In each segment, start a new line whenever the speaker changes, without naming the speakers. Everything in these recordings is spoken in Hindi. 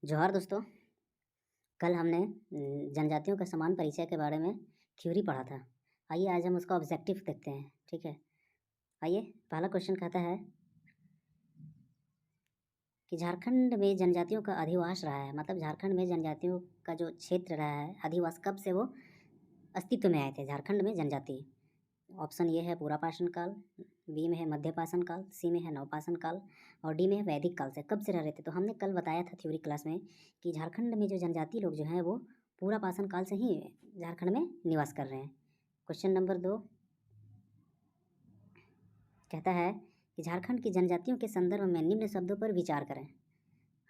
जोहार दोस्तों। कल हमने जनजातियों के समान परिचय के बारे में थ्योरी पढ़ा था। आइए आज हम उसका ऑब्जेक्टिव देखते हैं। ठीक है, आइए। पहला क्वेश्चन कहता है कि झारखंड में जनजातियों का अधिवास रहा है, मतलब झारखंड में जनजातियों का जो क्षेत्र रहा है, अधिवास कब से वो अस्तित्व में आए थे झारखंड में जनजाति। ऑप्शन ए है पुरापाषाण काल, बी में है मध्यपाषाण काल, सी में है नवपाषाण काल और डी में है वैदिक काल से कब से रह रहे थे। तो हमने कल बताया था थ्योरी क्लास में कि झारखंड में जो जनजाति लोग जो हैं वो पुरापाषाण काल से ही झारखंड में निवास कर रहे हैं। क्वेश्चन नंबर 2 कहता है कि झारखंड की जनजातियों के संदर्भ में निम्न शब्दों पर विचार करें।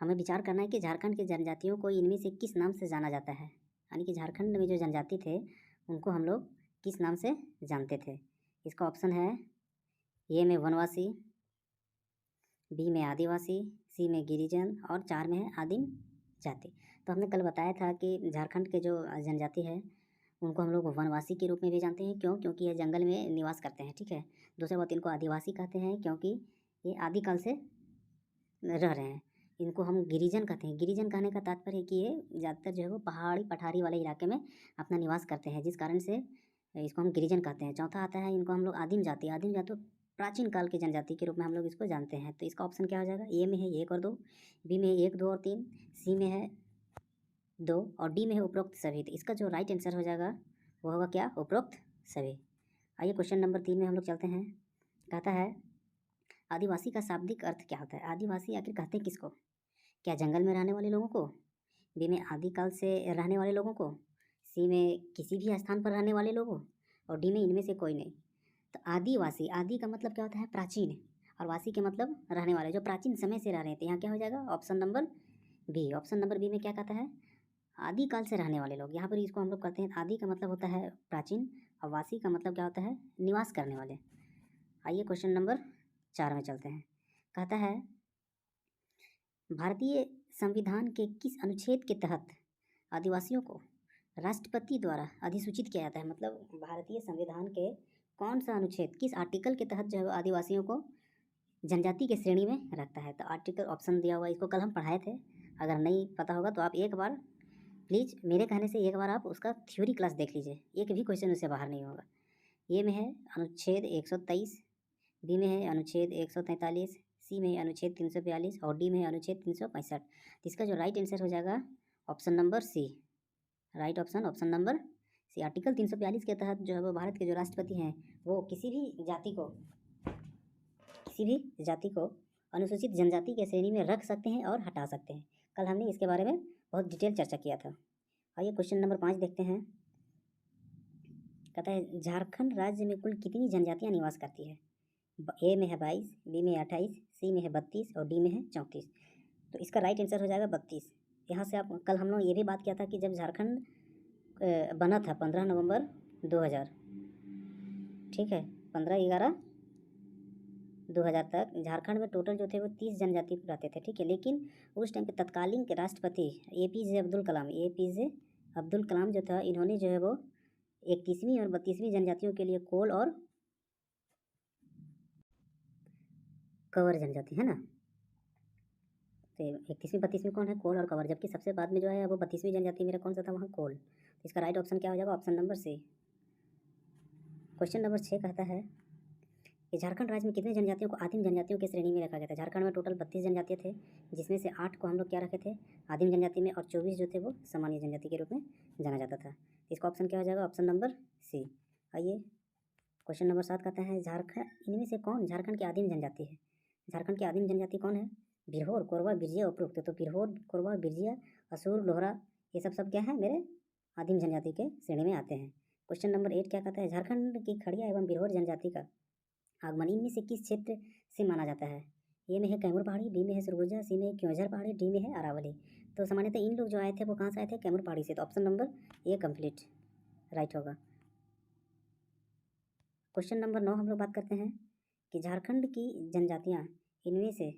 हमें विचार करना है कि झारखंड की जनजातियों को इनमें से किस नाम से जाना जाता है, यानी कि झारखंड में जो जनजाति थे उनको हम लोग किस नाम से जानते थे। इसका ऑप्शन है ए में वनवासी, बी में आदिवासी, सी में गिरिजन और 4 में है आदिम जाति। तो हमने कल बताया था कि झारखंड के जो जनजाति है उनको हम लोग वनवासी के रूप में भी जानते हैं। क्यों? क्योंकि ये जंगल में निवास करते हैं। ठीक है। दूसरी बात, इनको आदिवासी कहते हैं क्योंकि ये आदिकाल से रह रहे हैं। इनको हम गिरिजन कहते हैं। गिरिजन कहने का तात्पर्य है कि ये ज़्यादातर जो है वो पहाड़ी पठारी वाले इलाके में अपना निवास करते हैं, जिस कारण से इसको हम गिरिजन कहते हैं। चौथा आता है इनको हम लोग आदिम जाति। आदिम जाति प्राचीन काल की जनजाति के रूप में हम लोग इसको जानते हैं। तो इसका ऑप्शन क्या हो जाएगा? ए में है 1 और 2, बी में है 1, 2 और 3, सी में है 2 और डी में है उपरोक्त सभी। तो इसका जो राइट आंसर हो जाएगा वो होगा क्या? उपरोक्त सभी। आइए क्वेश्चन नंबर 3 में हम लोग चलते हैं। कहता है आदिवासी का शाब्दिक अर्थ क्या होता है? आदिवासी आखिर कहते हैं किसको? क्या जंगल में रहने वाले लोगों को, बी में आदिकाल से रहने वाले लोगों को, सी में किसी भी स्थान पर रहने वाले लोगों और डी में इनमें से कोई नहीं। तो आदिवासी, आदि का मतलब क्या होता है? प्राचीन, और वासी के मतलब रहने वाले, जो प्राचीन समय से रह रहे थे। यहाँ क्या हो जाएगा? Option number B. Option number B में क्या कहता है? आदिकाल से रहने वाले लोग। यहाँ पर इसको हम लोग कहते हैं, आदि का मतलब होता है प्राचीन और वासी का मतलब क्या होता है? निवास करने वाले। आइए क्वेश्चन नंबर 4 में चलते हैं। कहता है भारतीय संविधान के किस अनुच्छेद के तहत आदिवासियों को राष्ट्रपति द्वारा अधिसूचित किया जाता है? मतलब भारतीय संविधान के कौन सा अनुच्छेद, किस आर्टिकल के तहत जो है आदिवासियों को जनजाति के श्रेणी में रखता है? तो आर्टिकल ऑप्शन दिया हुआ, इसको कल हम पढ़ाए थे। अगर नहीं पता होगा तो आप एक बार प्लीज़ मेरे कहने से एक बार आप उसका थ्योरी क्लास देख लीजिए, एक भी क्वेश्चन उससे बाहर नहीं होगा। ए में है अनुच्छेद 123, बी में है अनुच्छेद 143, सी में है अनुच्छेद 342 और डी में है अनुच्छेद 365। तो इसका जो राइट आंसर हो जाएगा option number C. Right option, option number C. Article 342 के तहत जो है वो भारत के जो राष्ट्रपति हैं वो किसी भी जाति को अनुसूचित जनजाति के श्रेणी में रख सकते हैं और हटा सकते हैं। कल हमने इसके बारे में बहुत डिटेल चर्चा किया था। आइए क्वेश्चन नंबर 5 देखते हैं। कहता है झारखंड राज्य में कुल कितनी जनजातियाँ निवास करती है? ए में है 22, बी में है 28, सी में है 32 और डी में है 34। तो इसका राइट आंसर हो जाएगा 32। यहाँ से आप, कल हम लोग ये भी बात किया था कि जब झारखंड बना था 15 नवंबर 2000, ठीक है, 15/11/2000 तक झारखंड में टोटल जो थे वो 30 जनजाति रहते थे। ठीक है, लेकिन उस टाइम पे तत्कालीन के राष्ट्रपति एपीजे अब्दुल कलाम जो था, इन्होंने जो है वो 31वीं और 32वीं जनजातियों के लिए कोल और कवर जनजाति है ना, तो 31वीं 32वीं कौन है? कोल और कवर। जबकि सबसे बाद में जो है वो 32वीं जनजाति मेरा कौन सा था? वहाँ कोल। तो इसका राइट ऑप्शन क्या हो जाएगा? Option number C. Question number 6 कहता है कि झारखंड राज्य में कितने जनजातियों को आदिम जनजातियों की श्रेणी में रखा गया था? झारखंड में टोटल 32 जनजातियाँ थे, जिसमें से 8 को हम लोग क्या रखे थे? आदिम जनजाति में, और 24 जो थे वो सामान्य जनजाति के रूप में जाना जाता था। इसका ऑप्शन क्या हो जाएगा? Option number C. आइए क्वेश्चन नंबर 7 कहता है इनमें से कौन झारखंड की आदिम जनजाति है? झारखंड की आदिम जनजाति कौन है? बिरहोर, कोरवा, बिरजिया, उपरोक्त। तो बिरहोर, कोरवा, बिरजिया, असुर, लोहरा, ये सब क्या है? मेरे आदिम जनजाति के श्रेणी में आते हैं। क्वेश्चन नंबर 8 क्या कहता है? झारखंड की खड़िया एवं बिरहोर जनजाति का आगमन इनमें से किस क्षेत्र से माना जाता है? ए में है कैमूर पहाड़ी, बी में है सरगुजा, सी में है क्योंझर पहाड़ी, डी में है अरावली। तो सामान्यतः इन लोग जो आए थे वो कहाँ से आए थे? कैमूर पहाड़ी से। तो option number A complete right होगा। क्वेश्चन नंबर 9 हम लोग बात करते हैं कि झारखंड की जनजातियाँ इनमें से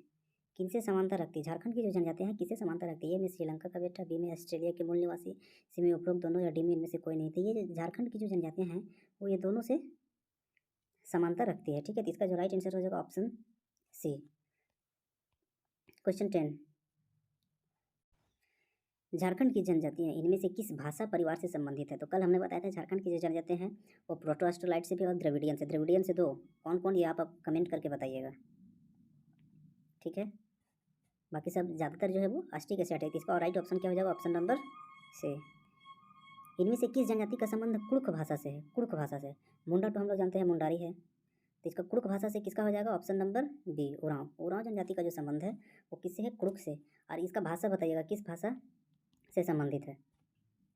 किनसे समानता रखती है? झारखंड की जो जनजातियाँ हैं किससे समानता रखती है? ए में श्रीलंका का बेटा, बी में ऑस्ट्रेलिया के मूल निवासी, सी में उपरोक्त दोनों या डी में इनमें से कोई नहीं। तो ये झारखंड की जो जनजातियाँ हैं वो ये दोनों से समानता रखती है। ठीक है, तो इसका जो राइट आंसर हो जाएगा ऑप्शन सी। क्वेश्चन 10 झारखंड की जनजातियाँ इनमें से किस भाषा परिवार से संबंधित है? तो कल हमने बताया था झारखंड की जो जनजातियाँ हैं वो प्रोटो ऑस्ट्रोलाइट से भी और द्रविडियन से। द्रविडियन से 2 कौन-कौन, ये आप कमेंट करके बताइएगा, ठीक है। बाकी सब ज़्यादातर जो है वो अस्टिक एसेट है। इसका राइट ऑप्शन क्या हो जाएगा? ऑप्शन नंबर से। इनमें से किस जनजाति का संबंध कुड़ुख भाषा से है? कुड़ुख भाषा से। मुंडा तो हम लोग जानते हैं मुंडारी है, तो इसका कुड़ुख भाषा से किसका हो जाएगा? Option number B, Oraon. Oraon जनजाति का जो संबंध है वो किससे है? कुड़ुख से। और इसका भाषा बताइएगा किस भाषा से संबंधित है,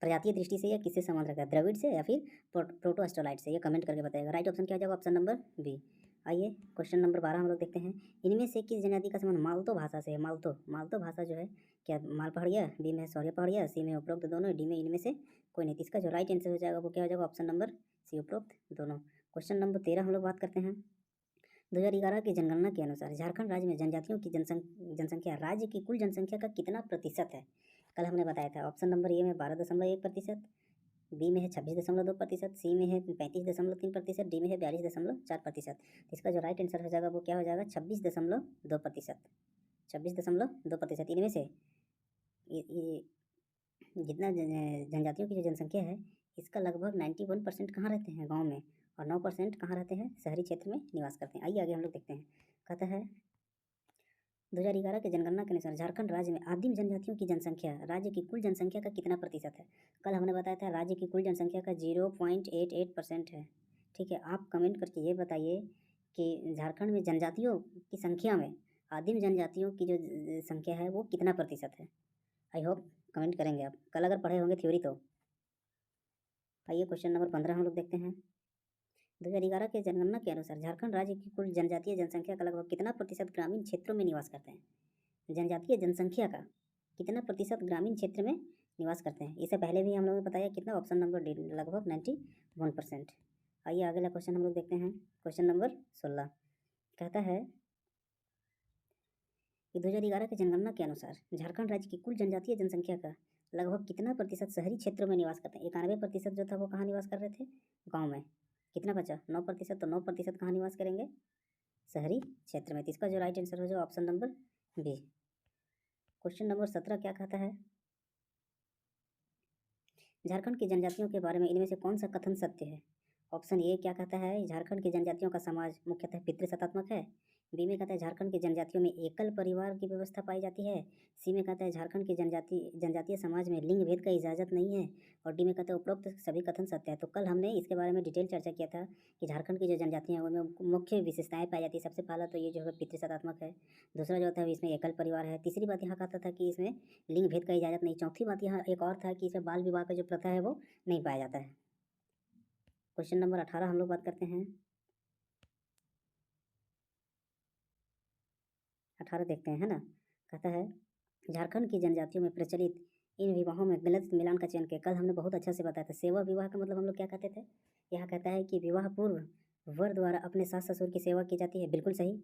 प्रजातीय दृष्टि से या किससे संबंध रखता है? द्रविड़ से या फिर प्रोटो ऑस्ट्रोलाइट से? ये कमेंट करके बताइएगा। राइट ऑप्शन क्या हो जाएगा? Option number B. आइए क्वेश्चन नंबर 12 हम लोग देखते हैं। इनमें से किस जनजाति का संबंध मालतो भाषा से है? मालतो, मालतो भाषा जो है क्या माल पहाड़िया, बी में सौर्य पहाड़िया, सी में उपरोक्त दोनों, डी में इनमें से कोई नहीं। इसका जो राइट आंसर हो जाएगा वो क्या हो जाएगा? ऑप्शन नंबर सी, उपरोक्त दोनों। क्वेश्चन नंबर 13 हम लोग बात करते हैं। 2011 की जनगणना के अनुसार झारखंड राज्य में जनजातियों की जनसंख्या राज्य की कुल जनसंख्या का कितना प्रतिशत है? कल हमने बताया था। ऑप्शन नंबर ए में 12.1%, बी में है 26.2%, सी में है 35.3%, डी में है 42.4%। तो इसका जो राइट आंसर हो जाएगा वो क्या हो जाएगा? 26.2%। 26.2%। इनमें से ये जितना जनजातियों की जो जनसंख्या है इसका लगभग 91% कहाँ रहते हैं? गाँव में, और 9% कहाँ रहते हैं? शहरी क्षेत्र में निवास करते हैं। आइए आगे हम लोग देखते हैं। कहता है 2011 के जनगणना के अनुसार झारखंड राज्य में आदिम जनजातियों की जनसंख्या राज्य की कुल जनसंख्या का कितना प्रतिशत है? कल हमने बताया था राज्य की कुल जनसंख्या का 0.88% है, ठीक है। आप कमेंट करके ये बताइए कि झारखंड में जनजातियों की संख्या में आदिम जनजातियों की जो संख्या है वो कितना प्रतिशत है? आई होप कमेंट करेंगे आप, कल अगर पढ़े होंगे थ्योरी तो। आइए क्वेश्चन नंबर 15 हम लोग देखते हैं। 2011 के जनगणना के अनुसार झारखंड राज्य की कुल जनजातीय जनसंख्या का लगभग कितना प्रतिशत ग्रामीण क्षेत्रों में निवास करते हैं? जनजातीय जनसंख्या का कितना प्रतिशत ग्रामीण क्षेत्र में निवास करते हैं? इससे पहले भी हम लोगों ने बताया कितना? ऑप्शन नंबर डी, लगभग 91%। आइए अगला क्वेश्चन हम लोग देखते हैं। क्वेश्चन नंबर 16 कहता है कि 2011 की जनगणना के अनुसार झारखंड राज्य की कुल जनजातीय जनसंख्या का लगभग कितना प्रतिशत शहरी क्षेत्रों में निवास करते हैं? 91% जो था वो कहाँ निवास कर रहे थे? गाँव में। कितना बचा? 9%। तो 9% कहाँ निवास करेंगे? शहरी क्षेत्र में। तो इसका जो राइट आंसर हो जाए option number B. Question number 17 क्या कहता है? झारखंड की जनजातियों के बारे में इनमें से कौन सा कथन सत्य है? ऑप्शन ए क्या कहता है? झारखंड की जनजातियों का समाज मुख्यतः पितृसत्तात्मक है। बी में कहता है झारखंड की जनजातियों में एकल परिवार की व्यवस्था पाई जाती है। सी में कहता है झारखंड की जनजातीय समाज में लिंग भेद का इजाज़त नहीं है। और डी में कहता है उपरोक्त सभी कथन सत्य है। तो कल हमने इसके बारे में डिटेल चर्चा किया था कि झारखंड की जो जनजातियाँ हैं उनमें मुख्य विशेषताएँ पाई जाती है। सबसे पहला तो ये जो है पितृसत्तात्मक है। दूसरा जो होता है इसमें एकल परिवार है। तीसरी बात यहाँ कहता था कि इसमें लिंग भेद का इजाज़त नहीं। चौथी बात यहाँ एक और था कि इसमें बाल विवाह का जो प्रथा है वो नहीं पाया जाता है। क्वेश्चन नंबर 18 हम लोग बात करते हैं। 18 देखते हैं, है ना। कहता है झारखंड की जनजातियों में प्रचलित इन विवाहों में गलत मिलान का चयन किया। कल हमने बहुत अच्छा से बताया था। सेवा विवाह का मतलब हम लोग क्या कहते थे? यहाँ कहता है कि विवाह पूर्व वर द्वारा अपने सास ससुर की सेवा की जाती है। बिल्कुल सही,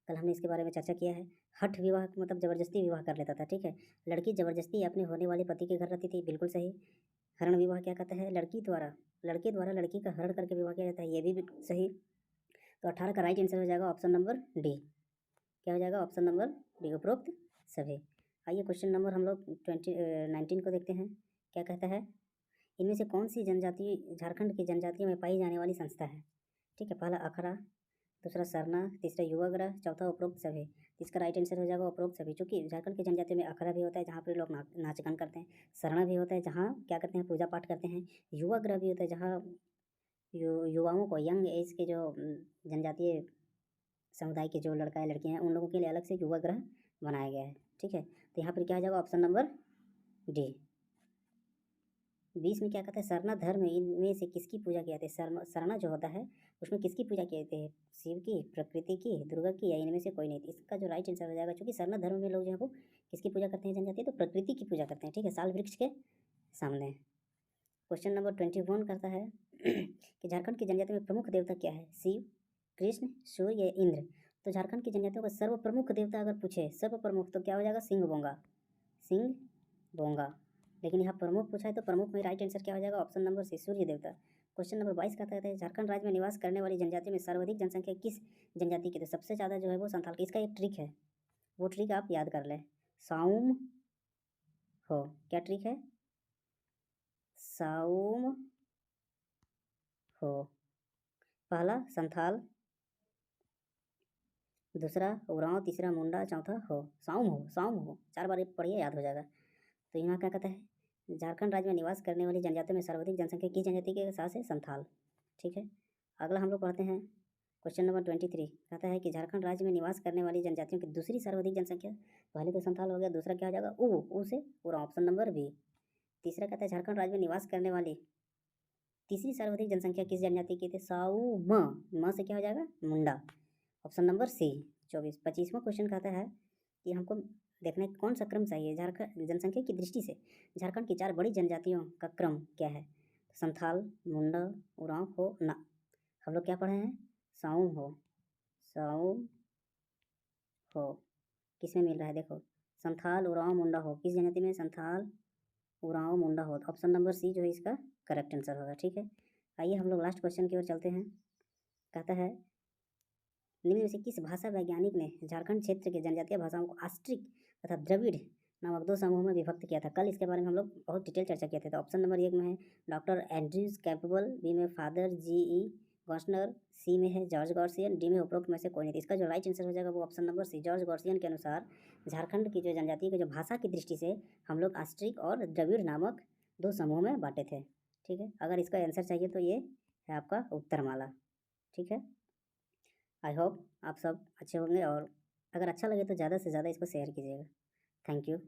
कल हमने इसके बारे में चर्चा किया है। हठ विवाह का मतलब जबरदस्ती विवाह कर लेता था, ठीक है। लड़की जबरदस्ती अपने होने वाले पति के घर रहती थी। बिल्कुल सही। हरण विवाह क्या कहता है? लड़के द्वारा लड़की का हरण करके विवाह किया जाता है। ये भी सही। तो 18 का राइट आंसर हो जाएगा ऑप्शन नंबर डी। क्या हो जाएगा? ऑप्शन नंबर डी, उपरोक्त सभी। आइए क्वेश्चन नंबर हम लोग 19 को देखते हैं। क्या कहता है? इनमें से कौन सी जनजाति झारखंड की जनजातियों में पाई जाने वाली संस्था है? ठीक है, पहला अखड़ा, दूसरा सरना, तीसरा युवाग्रह, चौथा उपरोक्त सभी। इसका राइट आंसर हो जाएगा उपरोक्त सभी। चूँकि झारखंड की जनजातियों में अखड़ा भी होता है जहाँ पर लोग नाच गान करते हैं। सरना भी होता है जहाँ क्या करते हैं? पूजा पाठ करते हैं। युवाग्रह भी होता है जहाँ युवाओं को, यंग एज के जो जनजातीय समुदाय के जो लड़का या लड़कियाँ हैं उन लोगों के लिए अलग से युवा ग्रह बनाया गया है, ठीक है। तो यहाँ पर क्या आ जाएगा? Option number D. 20 में क्या कहता है? सरना धर्म इनमें से किसकी पूजा की जाती है? सरना जो होता है उसमें किसकी पूजा की जाती है? शिव की, प्रकृति की, दुर्गा की, या इनमें से कोई नहीं। इसका जो राइट आंसर हो जाएगा, चूँकि सरना धर्म में लोग जो है वो किसकी पूजा करते हैं? जनजाति, तो प्रकृति की पूजा करते हैं, ठीक है, साल वृक्ष के सामने। क्वेश्चन नंबर 21 करता है कि झारखंड की जनजाति में प्रमुख देवता क्या है? शिव, कृष्ण, सूर्य या इंद्र? तो झारखंड की जनजातियों का सर्व प्रमुख देवता अगर पूछे, सर्व प्रमुख, तो क्या हो जाएगा? सिंह बोंगा, सिंह बोंगा। लेकिन यहाँ प्रमुख पूछा है तो प्रमुख में राइट आंसर क्या हो जाएगा? ऑप्शन नंबर सी, सूर्य देवता। क्वेश्चन नंबर 22 कहता है झारखंड राज्य में निवास करने वाली जनजाति में सर्वाधिक जनसंख्या किस जनजाति की? तो सबसे ज़्यादा जो है वो संथाल की। इसका एक ट्रिक है, वो ट्रिक आप याद कर लें। साउम, हो। क्या ट्रिक है? साउम हो। पहला संथाल, दूसरा उरांव, तीसरा मुंडा, चौथा हो। साउम हो 4 बार पढ़िए, याद हो जाएगा। तो यहाँ क्या कहता है? झारखंड राज्य में निवास करने वाली जनजातियों में सर्वाधिक जनसंख्या किस जनजाति के साथ है? संथाल। ठीक है, अगला हम लोग पढ़ते हैं क्वेश्चन नंबर 23। कहता है कि झारखंड राज्य में निवास करने वाली जनजातियों की दूसरी सर्वाधिक जनसंख्या, पहले तो संथाल हो गया, दूसरा क्या हो जाएगा? ऊ से उरांव, ऑप्शन नंबर बी। तीसरा कहता है झारखंड राज्य में निवास करने वाली तीसरी सर्वाधिक जनसंख्या किस जनजाति की थी? साऊ म से क्या हो जाएगा? मुंडा, ऑप्शन नंबर सी। 25वां क्वेश्चन कहता है कि हमको देखना है कौन सा क्रम चाहिए झारखंड जनसंख्या की दृष्टि से झारखंड की 4 बड़ी जनजातियों का क्रम क्या है? संथाल, मुंडा, उरांव हो ना। हम लोग क्या पढ़े हैं? साउम हो। साउम हो किस में मिल रहा है? देखो, संथाल, उरांव, मुंडा हो किस जनजाति में? संथाल, उरांव, मुंडा हो। ऑप्शन नंबर सी जो है इसका करेक्ट आंसर होगा। ठीक है, आइए हम लोग लास्ट क्वेश्चन की ओर चलते हैं। कहता है निम्न में से किस भाषा वैज्ञानिक ने झारखंड क्षेत्र के जनजातीय भाषाओं को ऑस्ट्रिक तथा द्रविड़ नामक 2 समूहों में विभक्त किया था? कल इसके बारे में हम लोग बहुत डिटेल चर्चा किए थे। तो ऑप्शन नंबर 1 में है डॉक्टर एंड्रयूज कैपेबल, बी में फादर जी.ई. गॉर्सनर, सी में है जॉर्ज गॉर्सियन, डी में उपरोक्त में से कोई नहीं। तो इसका जो राइट आंसर हो जाएगा वो ऑप्शन नंबर सी। जॉर्ज गॉर्सियन के अनुसार झारखंड की जो जनजाति की जो भाषा की दृष्टि से हम लोग ऑस्ट्रिक और द्रविड़ नामक 2 समूह में बांटे थे। ठीक है, अगर इसका आंसर चाहिए तो ये है आपका उत्तरमाला। ठीक है, आई होप आप सब अच्छे होंगे, और अगर अच्छा लगे तो ज़्यादा से ज़्यादा इसको शेयर कीजिएगा। Thank you.